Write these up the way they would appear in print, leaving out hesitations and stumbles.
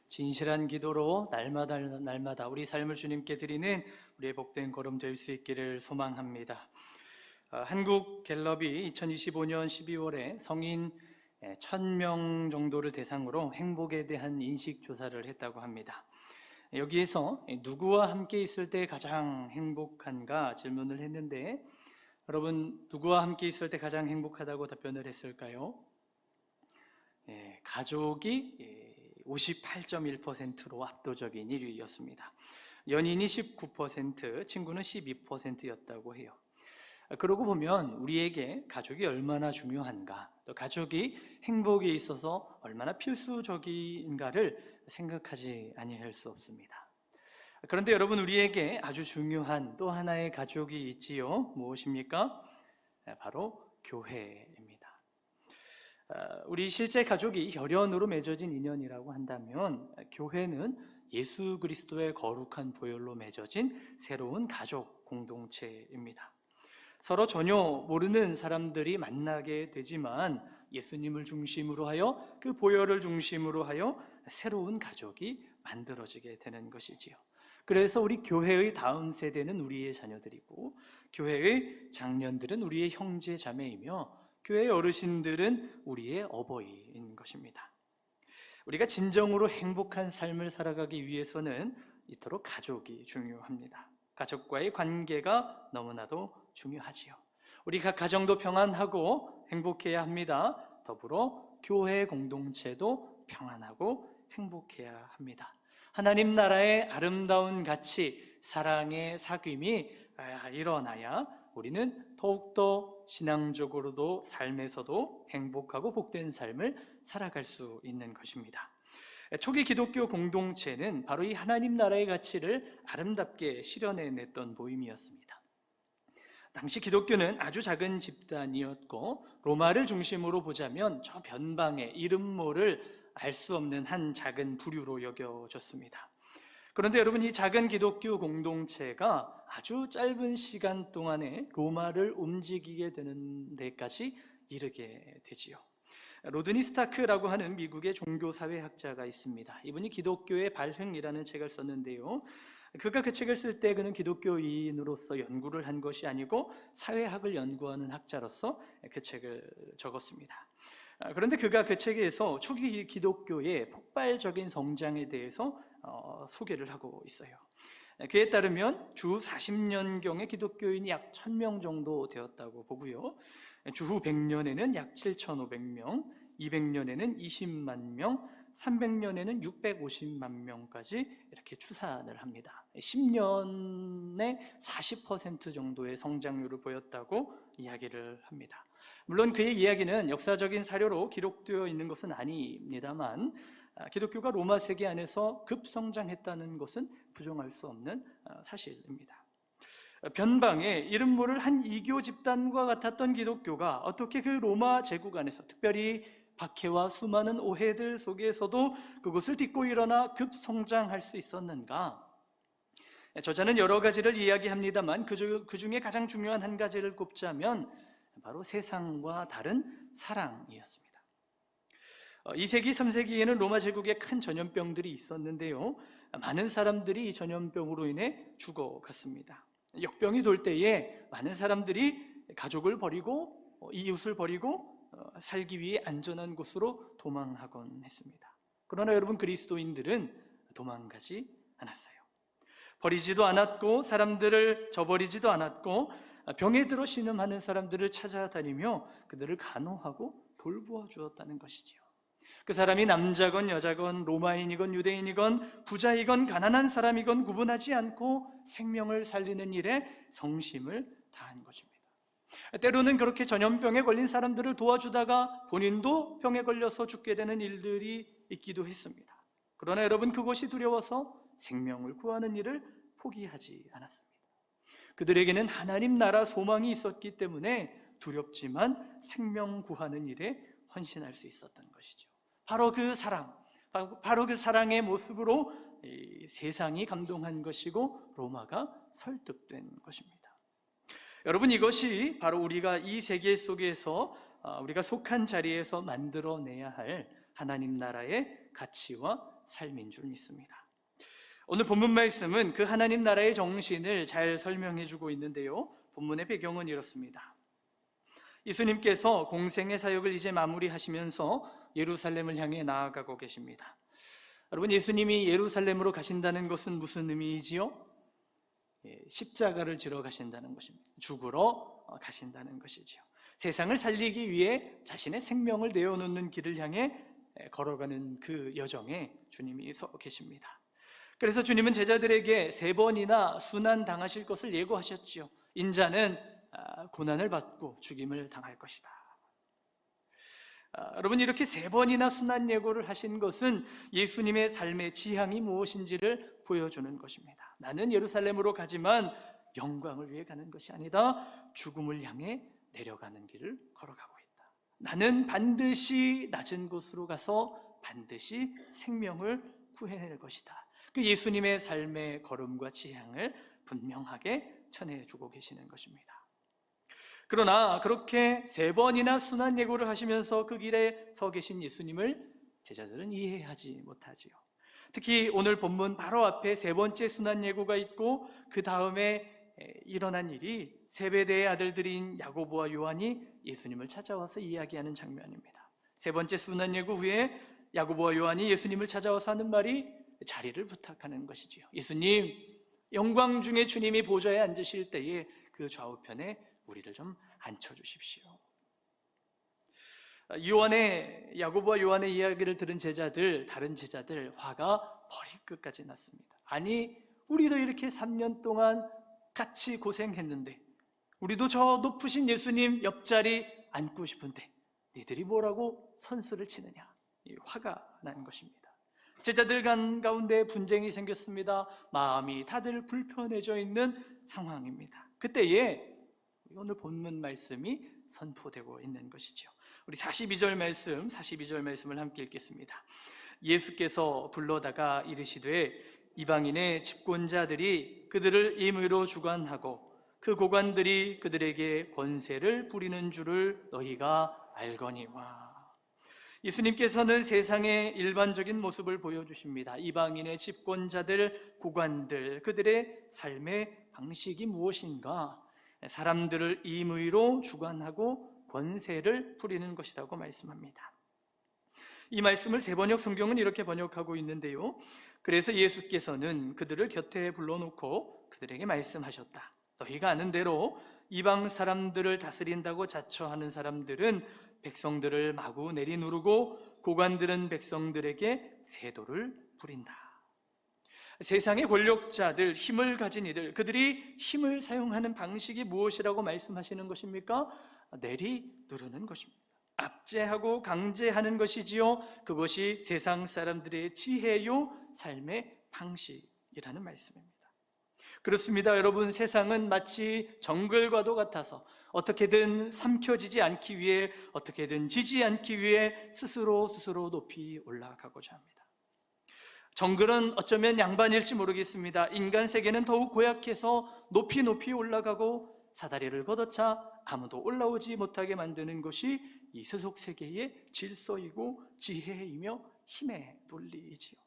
진실한 기도로 날마다 우리 삶을 주님께 드리는 우리의 복된 걸음 될 수 있기를 소망합니다. 한국 갤럽이 2025년 12월에 성인 1000명 정도를 대상으로 행복에 대한 인식 조사를 했다고 합니다. 여기에서 누구와 함께 있을 때 가장 행복한가 질문을 했는데, 여러분 누구와 함께 있을 때 가장 행복하다고 답변을 했을까요? 가족이 58.1%로 압도적인 1위였습니다. 연인이 19%, 친구는 12%였다고 해요. 그러고 보면 우리에게 가족이 얼마나 중요한가, 또 가족이 행복에 있어서 얼마나 필수적인가를 생각하지 아니할 수 없습니다. 그런데 여러분, 우리에게 아주 중요한 또 하나의 가족이 있지요. 무엇입니까? 바로 교회입니다. 우리 실제 가족이 혈연으로 맺어진 인연이라고 한다면, 교회는 예수 그리스도의 거룩한 보혈로 맺어진 새로운 가족 공동체입니다. 서로 전혀 모르는 사람들이 만나게 되지만 예수님을 중심으로 하여, 그 보혈을 중심으로 하여 새로운 가족이 만들어지게 되는 것이지요. 그래서 우리 교회의 다음 세대는 우리의 자녀들이고, 교회의 장년들은 우리의 형제 자매이며, 교회의 어르신들은 우리의 어버이인 것입니다. 우리가 진정으로 행복한 삶을 살아가기 위해서는 이토록 가족이 중요합니다. 가족과의 관계가 너무나도 중요하지요. 우리 각 가정도 평안하고 행복해야 합니다. 더불어 교회 공동체도 평안하고 행복해야 합니다. 하나님 나라의 아름다운 가치, 사랑의 사귐이 일어나야 우리는 더욱더 신앙적으로도 삶에서도 행복하고 복된 삶을 살아갈 수 있는 것입니다. 초기 기독교 공동체는 바로 이 하나님 나라의 가치를 아름답게 실현해냈던 모임이었습니다. 당시 기독교는 아주 작은 집단이었고, 로마를 중심으로 보자면 저 변방의 이름 모를 알 수 없는 한 작은 부류로 여겨졌습니다. 그런데 여러분, 이 작은 기독교 공동체가 아주 짧은 시간 동안에 로마를 움직이게 되는 데까지 이르게 되지요. 로드니 스타크라고 하는 미국의 종교사회학자가 있습니다. 이분이 기독교의 발흥이라는 책을 썼는데요, 그가 그 책을 쓸 때 그는 기독교인으로서 연구를 한 것이 아니고 사회학을 연구하는 학자로서 그 책을 적었습니다. 그런데 그가 그 책에서 초기 기독교의 폭발적인 성장에 대해서 소개를 하고 있어요. 그에 따르면 주 40년경에 기독교인이 약 1000명 정도 되었다고 보고요, 주후 100년에는 약 7500명, 200년에는 20만 명, 300년에는 650만 명까지 이렇게 추산을 합니다. 10년에 40% 정도의 성장률을 보였다고 이야기를 합니다. 물론 그의 이야기는 역사적인 사료로 기록되어 있는 것은 아닙니다만, 기독교가 로마 세계 안에서 급성장했다는 것은 부정할 수 없는 사실입니다. 변방에 이름 모를 한 이교 집단과 같았던 기독교가 어떻게 그 로마 제국 안에서, 특별히 박해와 수많은 오해들 속에서도 그것을 딛고 일어나 급성장할 수 있었는가? 저자는 여러 가지를 이야기합니다만 그 중에 가장 중요한 한 가지를 꼽자면 바로 세상과 다른 사랑이었습니다. 2세기, 3세기에는 로마 제국에 큰 전염병들이 있었는데요, 많은 사람들이 이 전염병으로 인해 죽어갔습니다. 역병이 돌 때에 많은 사람들이 가족을 버리고 이웃을 버리고 살기 위해 안전한 곳으로 도망하곤 했습니다. 그러나 여러분, 그리스도인들은 도망가지 않았어요. 버리지도 않았고 사람들을 저버리지도 않았고, 병에 들어 신음하는 사람들을 찾아다니며 그들을 간호하고 돌보아 주었다는 것이지요. 그 사람이 남자건 여자건 로마인이건 유대인이건 부자이건 가난한 사람이건 구분하지 않고 생명을 살리는 일에 성심을 다한 것입니다. 때로는 그렇게 전염병에 걸린 사람들을 도와주다가 본인도 병에 걸려서 죽게 되는 일들이 있기도 했습니다. 그러나 여러분, 그것이 두려워서 생명을 구하는 일을 포기하지 않았습니다. 그들에게는 하나님 나라 소망이 있었기 때문에 두렵지만 생명 구하는 일에 헌신할 수 있었던 것이죠. 바로 그 사랑, 바로 그 사랑의 모습으로 세상이 감동한 것이고 로마가 설득된 것입니다. 여러분, 이것이 바로 우리가 이 세계 속에서 우리가 속한 자리에서 만들어내야 할 하나님 나라의 가치와 삶인 줄 믿습니다. 오늘 본문 말씀은 그 하나님 나라의 정신을 잘 설명해 주고 있는데요, 본문의 배경은 이렇습니다. 예수님께서 공생의 사역을 이제 마무리하시면서 예루살렘을 향해 나아가고 계십니다. 여러분, 예수님이 예루살렘으로 가신다는 것은 무슨 의미이지요? 십자가를 지러 가신다는 것입니다. 죽으러 가신다는 것이지요. 세상을 살리기 위해 자신의 생명을 내어놓는 길을 향해 걸어가는 그 여정에 주님이 서 계십니다. 그래서 주님은 제자들에게 3번이나 순환당하실 것을 예고하셨지요. 인자는 고난을 받고 죽임을 당할 것이다. 여러분, 이렇게 3번이나 순환 예고를 하신 것은 예수님의 삶의 지향이 무엇인지를 보여주는 것입니다. 나는 예루살렘으로 가지만 영광을 위해 가는 것이 아니다. 죽음을 향해 내려가는 길을 걸어가고 있다. 나는 반드시 낮은 곳으로 가서 반드시 생명을 구해낼 것이다. 그 예수님의 삶의 걸음과 지향을 분명하게 전해주고 계시는 것입니다. 그러나 그렇게 3번이나 순환 예고를 하시면서 그 길에 서 계신 예수님을 제자들은 이해하지 못하지요. 특히 오늘 본문 바로 앞에 3번째 순환 예고가 있고 그 다음에 일어난 일이 세베대의 아들들인 야고보와 요한이 예수님을 찾아와서 이야기하는 장면입니다. 3번째 순환 예고 후에 야고보와 요한이 예수님을 찾아와서 하는 말이 자리를 부탁하는 것이지요. 예수님, 영광 중에 주님이 보좌에 앉으실 때에 그 좌우편에 우리를 좀 앉혀주십시오. 야고보와 요한의 이야기를 들은 다른 제자들 화가 머리끝까지 났습니다. 아니, 우리도 이렇게 3년 동안 같이 고생했는데, 우리도 저 높으신 예수님 옆자리 앉고 싶은데 니들이 뭐라고 선수를 치느냐, 화가 난 것입니다. 제자들 가운데 분쟁이 생겼습니다. 마음이 다들 불편해져 있는 상황입니다. 그때에 오늘 본문 말씀이 선포되고 있는 것이죠. 우리 42절 말씀을 함께 읽겠습니다. 예수께서 불러다가 이르시되 이방인의 집권자들이 그들을 임의로 주관하고 그 고관들이 그들에게 권세를 부리는 줄을 너희가 알거니와. 예수님께서는 세상의 일반적인 모습을 보여주십니다. 이방인의 집권자들, 고관들, 그들의 삶의 방식이 무엇인가? 사람들을 임의로 주관하고 권세를 부리는 것이라고 말씀합니다. 이 말씀을 세번역 성경은 이렇게 번역하고 있는데요, 그래서 예수께서는 그들을 곁에 불러놓고 그들에게 말씀하셨다. 너희가 아는 대로 이방 사람들을 다스린다고 자처하는 사람들은 백성들을 마구 내리누르고 고관들은 백성들에게 세도를 부린다. 세상의 권력자들, 힘을 가진 이들, 그들이 힘을 사용하는 방식이 무엇이라고 말씀하시는 것입니까? 내리누르는 것입니다. 압제하고 강제하는 것이지요. 그것이 세상 사람들의 지혜요, 삶의 방식이라는 말씀입니다. 그렇습니다. 여러분, 세상은 마치 정글과도 같아서 어떻게든 삼켜지지 않기 위해, 어떻게든 지지 않기 위해 스스로 높이 올라가고자 합니다. 정글은 어쩌면 양반일지 모르겠습니다. 인간 세계는 더욱 고약해서 높이 올라가고 사다리를 걷어차 아무도 올라오지 못하게 만드는 것이 이 세속 세계의 질서이고 지혜이며 힘의 논리이지요.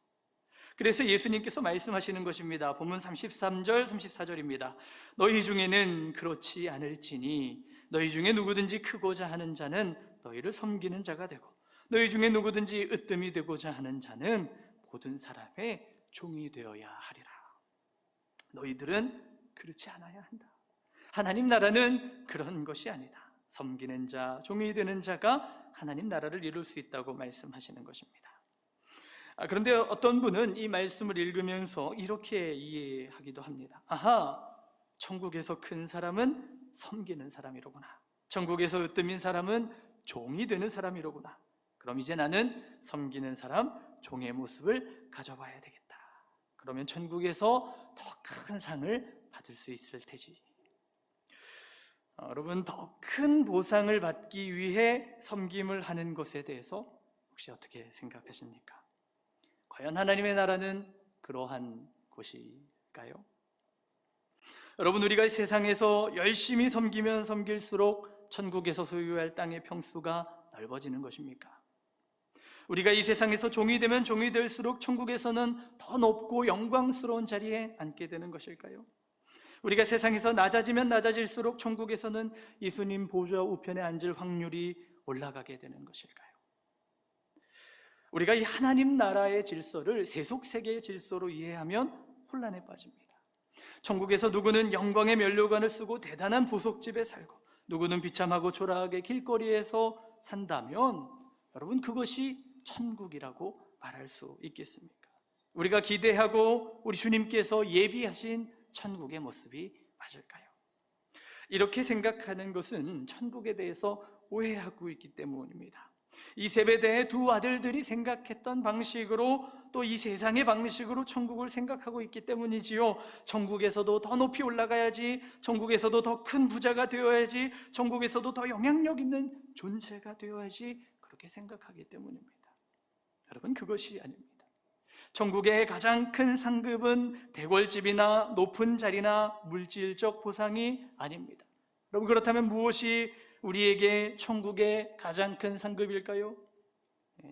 그래서 예수님께서 말씀하시는 것입니다. 본문 33절, 34절입니다. 너희 중에는 그렇지 않을지니 너희 중에 누구든지 크고자 하는 자는 너희를 섬기는 자가 되고 너희 중에 누구든지 으뜸이 되고자 하는 자는 모든 사람의 종이 되어야 하리라. 너희들은 그렇지 않아야 한다. 하나님 나라는 그런 것이 아니다. 섬기는 자, 종이 되는 자가 하나님 나라를 이룰 수 있다고 말씀하시는 것입니다. 그런데 어떤 분은 이 말씀을 읽으면서 이렇게 이해하기도 합니다. 아하, 천국에서 큰 사람은 섬기는 사람이로구나. 천국에서 으뜸인 사람은 종이 되는 사람이로구나. 그럼 이제 나는 섬기는 사람, 종의 모습을 가져봐야 되겠다. 그러면 천국에서 더 큰 상을 받을 수 있을 테지. 여러분, 더 큰 보상을 받기 위해 섬김을 하는 것에 대해서 혹시 어떻게 생각하십니까? 과연 하나님의 나라는 그러한 곳일까요? 여러분, 우리가 세상에서 열심히 섬기면 섬길수록 천국에서 소유할 땅의 평수가 넓어지는 것입니까? 우리가 이 세상에서 종이 되면 종이 될수록 천국에서는 더 높고 영광스러운 자리에 앉게 되는 것일까요? 우리가 세상에서 낮아지면 낮아질수록 천국에서는 예수님 보좌 우편에 앉을 확률이 올라가게 되는 것일까요? 우리가 이 하나님 나라의 질서를 세속세계의 질서로 이해하면 혼란에 빠집니다. 천국에서 누구는 영광의 면류관을 쓰고 대단한 보석집에 살고, 누구는 비참하고 초라하게 길거리에서 산다면 여러분, 그것이 천국이라고 말할 수 있겠습니까? 우리가 기대하고 우리 주님께서 예비하신 천국의 모습이 맞을까요? 이렇게 생각하는 것은 천국에 대해서 오해하고 있기 때문입니다. 이 세베대의 두 아들들이 생각했던 방식으로, 또 이 세상의 방식으로 천국을 생각하고 있기 때문이지요. 천국에서도 더 높이 올라가야지, 천국에서도 더 큰 부자가 되어야지, 천국에서도 더 영향력 있는 존재가 되어야지, 그렇게 생각하기 때문입니다. 여러분, 그것이 아닙니다. 천국의 가장 큰 상급은 대궐집이나 높은 자리나 물질적 보상이 아닙니다. 여러분, 그렇다면 무엇이 우리에게 천국의 가장 큰 상급일까요?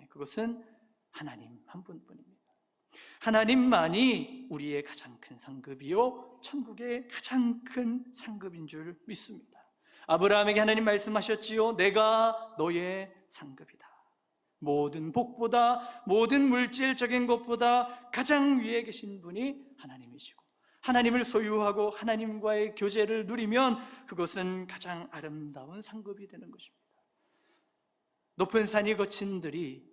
그것은 하나님 한 분뿐입니다. 하나님만이 우리의 가장 큰 상급이요, 천국의 가장 큰 상급인 줄 믿습니다. 아브라함에게 하나님 말씀하셨지요. 내가 너의 상급이다. 모든 복보다, 모든 물질적인 것보다 가장 위에 계신 분이 하나님이시고, 하나님을 소유하고 하나님과의 교제를 누리면 그것은 가장 아름다운 상급이 되는 것입니다. 높은 산이 거친 들이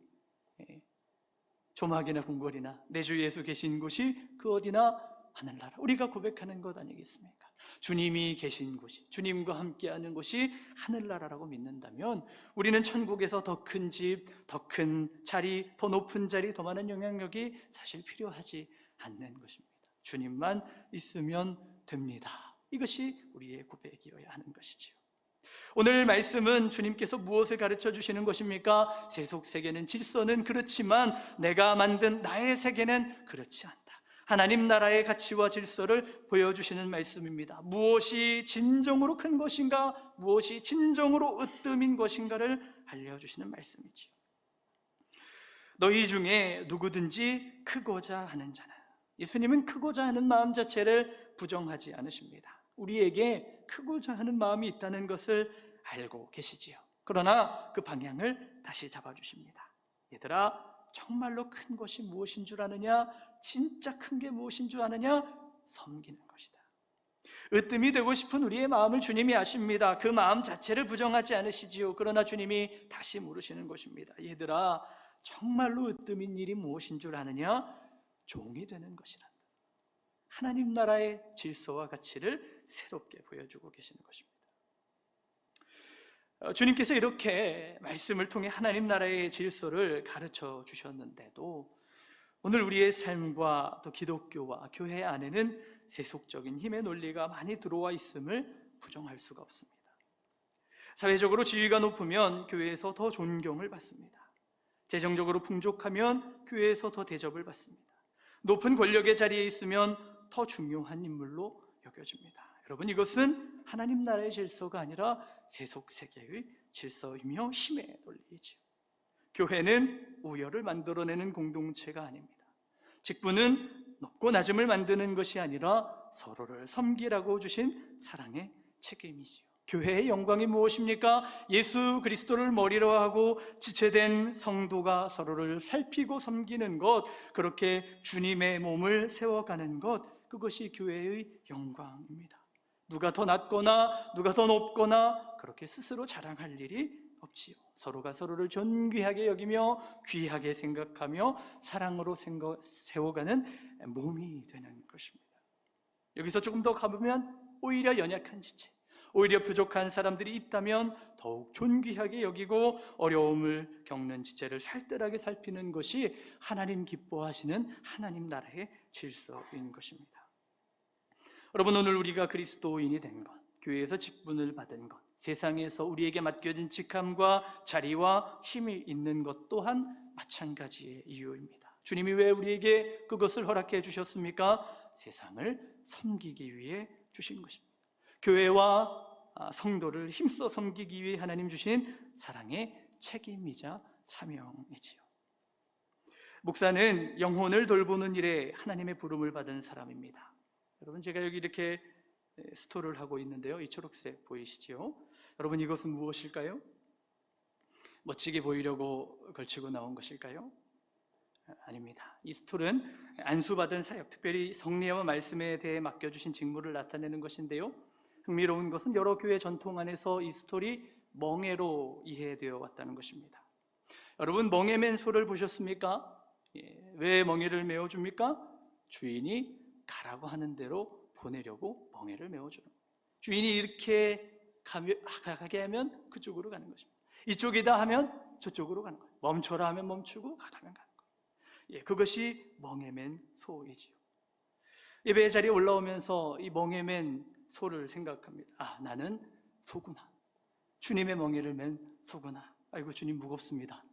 조막이나 궁궐이나 내 주 예수 계신 곳이 그 어디나 하늘나라, 우리가 고백하는 것 아니겠습니까? 주님이 계신 곳이, 주님과 함께하는 곳이 하늘나라라고 믿는다면 우리는 천국에서 더 큰 집, 더 큰 자리, 더 높은 자리, 더 많은 영향력이 사실 필요하지 않는 것입니다. 주님만 있으면 됩니다. 이것이 우리의 고백이어야 하는 것이지요. 오늘 말씀은 주님께서 무엇을 가르쳐 주시는 것입니까? 세속세계는 질서는 그렇지만 내가 만든 나의 세계는 그렇지 않다. 하나님 나라의 가치와 질서를 보여주시는 말씀입니다. 무엇이 진정으로 큰 것인가, 무엇이 진정으로 으뜸인 것인가를 알려주시는 말씀이지요. 너희 중에 누구든지 크고자 하는 자는, 예수님은 크고자 하는 마음 자체를 부정하지 않으십니다. 우리에게 크고자 하는 마음이 있다는 것을 알고 계시지요. 그러나 그 방향을 다시 잡아주십니다. 얘들아, 정말로 큰 것이 무엇인 줄 아느냐? 진짜 큰 게 무엇인 줄 아느냐? 섬기는 것이다. 으뜸이 되고 싶은 우리의 마음을 주님이 아십니다. 그 마음 자체를 부정하지 않으시지요. 그러나 주님이 다시 물으시는 것입니다. 얘들아, 정말로 으뜸인 일이 무엇인 줄 아느냐? 종이 되는 것이란다. 하나님 나라의 질서와 가치를 새롭게 보여주고 계시는 것입니다. 주님께서 이렇게 말씀을 통해 하나님 나라의 질서를 가르쳐 주셨는데도 오늘 우리의 삶과 또 기독교와 교회 안에는 세속적인 힘의 논리가 많이 들어와 있음을 부정할 수가 없습니다. 사회적으로 지위가 높으면 교회에서 더 존경을 받습니다. 재정적으로 풍족하면 교회에서 더 대접을 받습니다. 높은 권력의 자리에 있으면 더 중요한 인물로 여겨집니다. 여러분, 이것은 하나님 나라의 질서가 아니라 세속세계의 질서이며 힘의 논리이지요. 교회는 우열을 만들어내는 공동체가 아닙니다. 직분은 높고 낮음을 만드는 것이 아니라 서로를 섬기라고 주신 사랑의 책임이지요. 교회의 영광이 무엇입니까? 예수 그리스도를 머리로 하고 지체된 성도가 서로를 살피고 섬기는 것, 그렇게 주님의 몸을 세워가는 것, 그것이 교회의 영광입니다. 누가 더 낮거나 누가 더 높거나 그렇게 스스로 자랑할 일이 없지요. 서로가 서로를 존귀하게 여기며 귀하게 생각하며 사랑으로 세워가는 몸이 되는 것입니다. 여기서 조금 더 가보면 오히려 연약한 지체, 오히려 부족한 사람들이 있다면 더욱 존귀하게 여기고 어려움을 겪는 지체를 살뜰하게 살피는 것이 하나님 기뻐하시는 하나님 나라의 질서인 것입니다. 여러분, 오늘 우리가 그리스도인이 된 것, 교회에서 직분을 받은 것, 세상에서 우리에게 맡겨진 직함과 자리와 힘이 있는 것 또한 마찬가지의 이유입니다. 주님이 왜 우리에게 그것을 허락해 주셨습니까? 세상을 섬기기 위해 주신 것입니다. 교회와 성도를 힘써 섬기기 위해 하나님 주신 사랑의 책임이자 사명이지요. 목사는 영혼을 돌보는 일에 하나님의 부름을 받은 사람입니다. 여러분, 제가 여기 이렇게 스토를 하고 있는데요, 이 초록색 보이시죠? 여러분, 이것은 무엇일까요? 멋지게 보이려고 걸치고 나온 것일까요? 아닙니다. 이 스톨은 안수받은 사역, 특별히 성례와 말씀에 대해 맡겨주신 직무를 나타내는 것인데요, 흥미로운 것은 여러 교회 전통 안에서 이 스톨이 멍에로 이해되어 왔다는 것입니다. 여러분, 멍에 맨 소를 보셨습니까? 왜 멍에를 메어줍니까? 주인이 가라고 하는 대로 보내려고 멍에를 메어주는 거예요. 주인이 이렇게 가게 하면 그쪽으로 가는 것입니다. 이쪽이다 하면 저쪽으로 가는 거예요. 멈춰라 하면 멈추고 가라면 가는 거예요. 그것이 멍에 맨 소이지요. 예배 자리에 올라오면서 이 멍에 맨 소를 생각합니다. 나는 소구나. 주님의 멍에를 맨 소구나. 아이고, 주님 무겁습니다.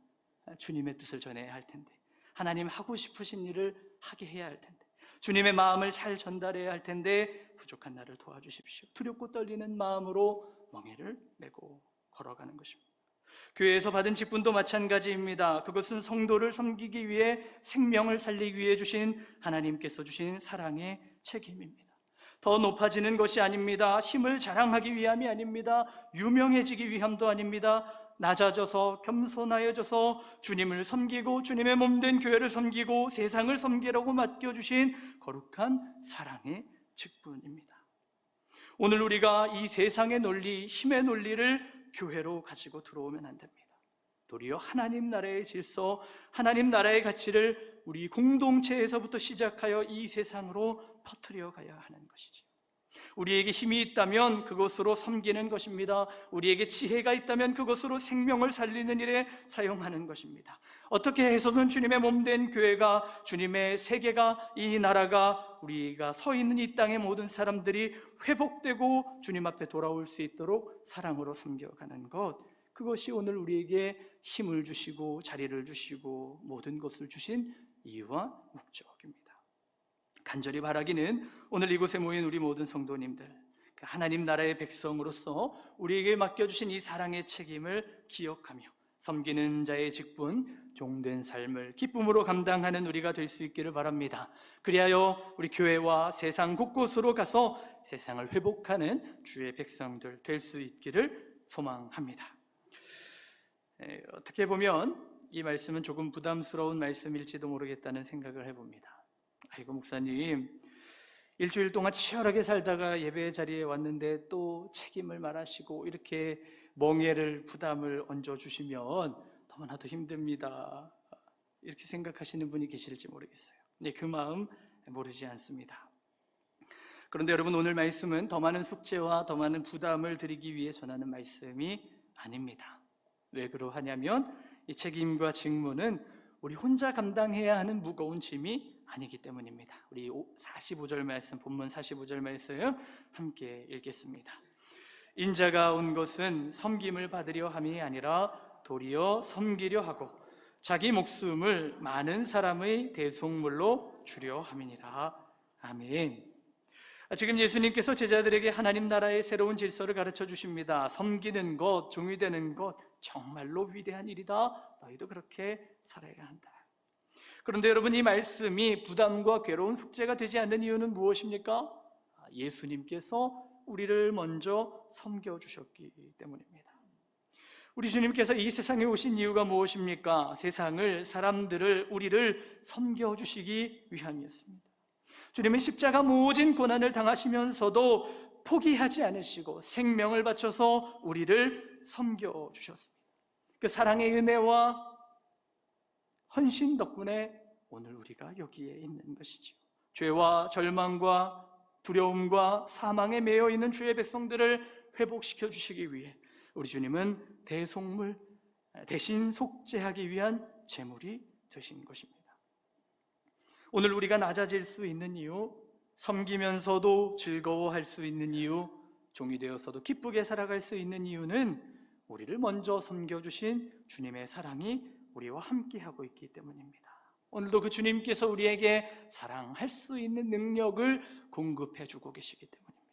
주님의 뜻을 전해야 할 텐데, 하나님 하고 싶으신 일을 하게 해야 할 텐데, 주님의 마음을 잘 전달해야 할 텐데 부족한 나를 도와주십시오. 두렵고 떨리는 마음으로 멍에를 메고 걸어가는 것입니다. 교회에서 받은 직분도 마찬가지입니다. 그것은 성도를 섬기기 위해 생명을 살리기 위해 주신 하나님께서 주신 사랑의 책임입니다. 더 높아지는 것이 아닙니다. 힘을 자랑하기 위함이 아닙니다. 유명해지기 위함도 아닙니다. 낮아져서 겸손하여져서 주님을 섬기고 주님의 몸된 교회를 섬기고 세상을 섬기라고 맡겨주신 거룩한 사랑의 직분입니다. 오늘 우리가 이 세상의 논리, 힘의 논리를 교회로 가지고 들어오면 안 됩니다. 도리어 하나님 나라의 질서, 하나님 나라의 가치를 우리 공동체에서부터 시작하여 이 세상으로 퍼뜨려 가야 하는 것이지. 우리에게 힘이 있다면 그것으로 섬기는 것입니다. 우리에게 지혜가 있다면 그것으로 생명을 살리는 일에 사용하는 것입니다. 어떻게 해서든 주님의 몸된 교회가, 주님의 세계가, 이 나라가, 우리가 서 있는 이 땅의 모든 사람들이 회복되고 주님 앞에 돌아올 수 있도록 사랑으로 섬겨가는 것, 그것이 오늘 우리에게 힘을 주시고 자리를 주시고 모든 것을 주신 이유와 목적입니다. 간절히 바라기는 오늘 이곳에 모인 우리 모든 성도님들, 하나님 나라의 백성으로서 우리에게 맡겨주신 이 사랑의 책임을 기억하며 섬기는 자의 직분, 종된 삶을 기쁨으로 감당하는 우리가 될 수 있기를 바랍니다. 그리하여 우리 교회와 세상 곳곳으로 가서 세상을 회복하는 주의 백성들 될 수 있기를 소망합니다. 어떻게 보면 이 말씀은 조금 부담스러운 말씀일지도 모르겠다는 생각을 해봅니다. 아이고, 목사님, 일주일 동안 치열하게 살다가 예배 자리에 왔는데 또 책임을 말하시고 이렇게 멍에를, 부담을 얹어주시면 너무나도 힘듭니다, 이렇게 생각하시는 분이 계실지 모르겠어요. 그 마음 모르지 않습니다. 그런데 여러분, 오늘 말씀은 더 많은 숙제와 더 많은 부담을 드리기 위해 전하는 말씀이 아닙니다. 왜 그러하냐면 이 책임과 직무는 우리 혼자 감당해야 하는 무거운 짐이 아니기 때문입니다. 우리 45절 말씀, 본문 45절 말씀 함께 읽겠습니다. 인자가 온 것은 섬김을 받으려 함이 아니라 도리어 섬기려 하고 자기 목숨을 많은 사람의 대속물로 주려 함이니라. 아멘. 지금 예수님께서 제자들에게 하나님 나라의 새로운 질서를 가르쳐 주십니다. 섬기는 것, 종이 되는 것, 정말로 위대한 일이다. 너희도 그렇게 살아야 한다. 그런데 여러분, 이 말씀이 부담과 괴로운 숙제가 되지 않는 이유는 무엇입니까? 예수님께서 우리를 먼저 섬겨주셨기 때문입니다. 우리 주님께서 이 세상에 오신 이유가 무엇입니까? 세상을, 사람들을, 우리를 섬겨주시기 위함이었습니다. 주님은 십자가 모진 고난을 당하시면서도 포기하지 않으시고 생명을 바쳐서 우리를 섬겨주셨습니다. 그 사랑의 은혜와 헌신 덕분에 오늘 우리가 여기에 있는 것이죠. 죄와 절망과 두려움과 사망에 매여 있는 주의 백성들을 회복시켜 주시기 위해 우리 주님은 대속물, 대신 속죄하기 위한 제물이 되신 것입니다. 오늘 우리가 낮아질 수 있는 이유, 섬기면서도 즐거워할 수 있는 이유, 종이 되어서도 기쁘게 살아갈 수 있는 이유는 우리를 먼저 섬겨주신 주님의 사랑이 우리와 함께하고 있기 때문입니다. 오늘도 그 주님께서 우리에게 사랑할 수 있는 능력을 공급해주고 계시기 때문입니다.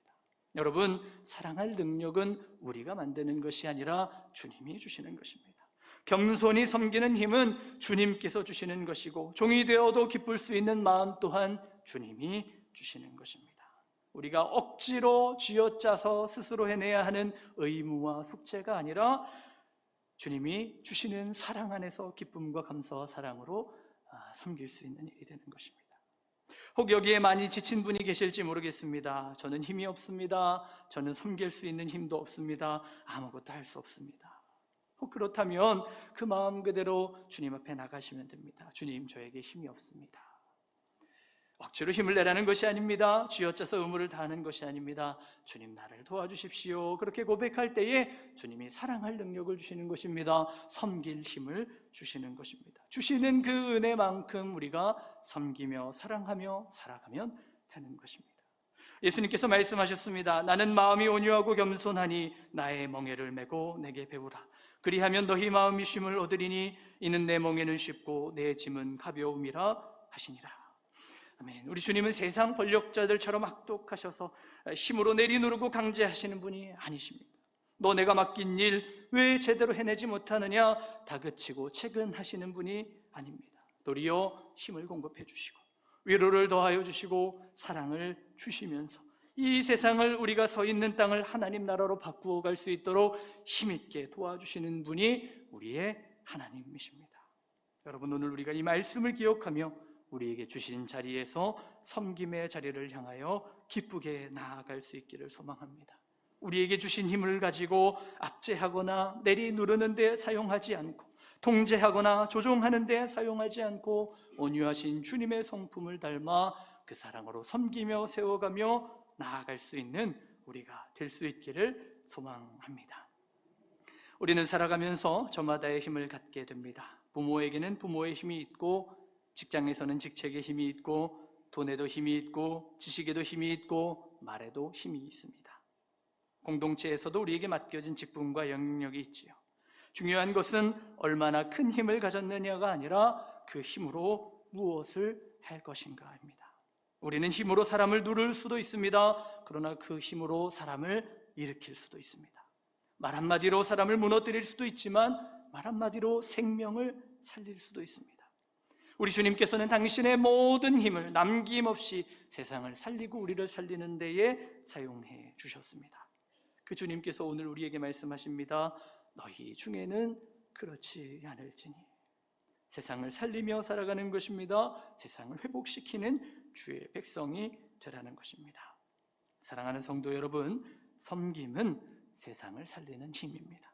여러분, 사랑할 능력은 우리가 만드는 것이 아니라 주님이 주시는 것입니다. 겸손히 섬기는 힘은 주님께서 주시는 것이고 종이 되어도 기쁠 수 있는 마음 또한 주님이 주시는 것입니다. 우리가 억지로 쥐어짜서 스스로 해내야 하는 의무와 숙제가 아니라 주님이 주시는 사랑 안에서 기쁨과 감사와 사랑으로 섬길 수 있는 일이 되는 것입니다. 혹 여기에 많이 지친 분이 계실지 모르겠습니다. 저는 힘이 없습니다. 저는 섬길 수 있는 힘도 없습니다. 아무것도 할 수 없습니다. 혹 그렇다면 그 마음 그대로 주님 앞에 나가시면 됩니다. 주님, 저에게 힘이 없습니다. 억지로 힘을 내라는 것이 아닙니다. 쥐어짜서 의무를 다하는 것이 아닙니다. 주님, 나를 도와주십시오. 그렇게 고백할 때에 주님이 사랑할 능력을 주시는 것입니다. 섬길 힘을 주시는 것입니다. 주시는 그 은혜만큼 우리가 섬기며 사랑하며 살아가면 되는 것입니다. 예수님께서 말씀하셨습니다. 나는 마음이 온유하고 겸손하니 나의 멍에를 메고 내게 배우라. 그리하면 너희 마음이 쉼을 얻으리니 이는 내 멍에는 쉽고 내 짐은 가벼움이라 하시니라. 아멘. 우리 주님은 세상 권력자들처럼 악독하셔서 힘으로 내리누르고 강제하시는 분이 아니십니다. 너 내가 맡긴 일 왜 제대로 해내지 못하느냐 다그치고 채근하시는 분이 아닙니다. 도리어 힘을 공급해 주시고 위로를 더하여 주시고 사랑을 주시면서 이 세상을 우리가 서 있는 땅을 하나님 나라로 바꾸어 갈 수 있도록 힘있게 도와주시는 분이 우리의 하나님이십니다. 여러분, 오늘 우리가 이 말씀을 기억하며 우리에게 주신 자리에서 섬김의 자리를 향하여 기쁘게 나아갈 수 있기를 소망합니다. 우리에게 주신 힘을 가지고 압제하거나 내리누르는 데 사용하지 않고 통제하거나 조종하는 데 사용하지 않고 온유하신 주님의 성품을 닮아 그 사랑으로 섬기며 세워가며 나아갈 수 있는 우리가 될 수 있기를 소망합니다. 우리는 살아가면서 저마다의 힘을 갖게 됩니다. 부모에게는 부모의 힘이 있고 직장에서는 직책의 힘이 있고 돈에도 힘이 있고 지식에도 힘이 있고 말에도 힘이 있습니다. 공동체에서도 우리에게 맡겨진 직분과 영역이 있지요. 중요한 것은 얼마나 큰 힘을 가졌느냐가 아니라 그 힘으로 무엇을 할 것인가입니다. 우리는 힘으로 사람을 누를 수도 있습니다. 그러나 그 힘으로 사람을 일으킬 수도 있습니다. 말 한마디로 사람을 무너뜨릴 수도 있지만 말 한마디로 생명을 살릴 수도 있습니다. 우리 주님께서는 당신의 모든 힘을 남김없이 세상을 살리고 우리를 살리는 데에 사용해 주셨습니다. 그 주님께서 오늘 우리에게 말씀하십니다. 너희 중에는 그렇지 않을지니. 세상을 살리며 살아가는 것입니다. 세상을 회복시키는 주의 백성이 되라는 것입니다. 사랑하는 성도 여러분, 섬김은 세상을 살리는 힘입니다.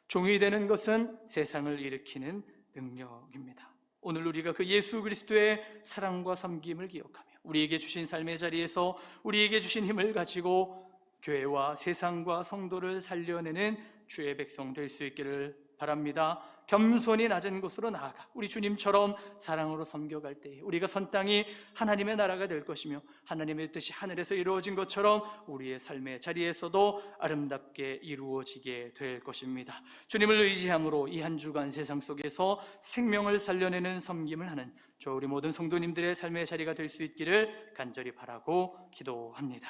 종이 되는 것은 세상을 일으키는 능력입니다. 오늘 우리가 그 예수 그리스도의 사랑과 섬김을 기억하며 우리에게 주신 삶의 자리에서 우리에게 주신 힘을 가지고 교회와 세상과 성도를 살려내는 주의 백성 될 수 있기를 바랍니다. 겸손히 낮은 곳으로 나아가 우리 주님처럼 사랑으로 섬겨갈 때 우리가 선 땅이 하나님의 나라가 될 것이며 하나님의 뜻이 하늘에서 이루어진 것처럼 우리의 삶의 자리에서도 아름답게 이루어지게 될 것입니다. 주님을 의지함으로 이 한 주간 세상 속에서 생명을 살려내는 섬김을 하는 저 우리 모든 성도님들의 삶의 자리가 될 수 있기를 간절히 바라고 기도합니다.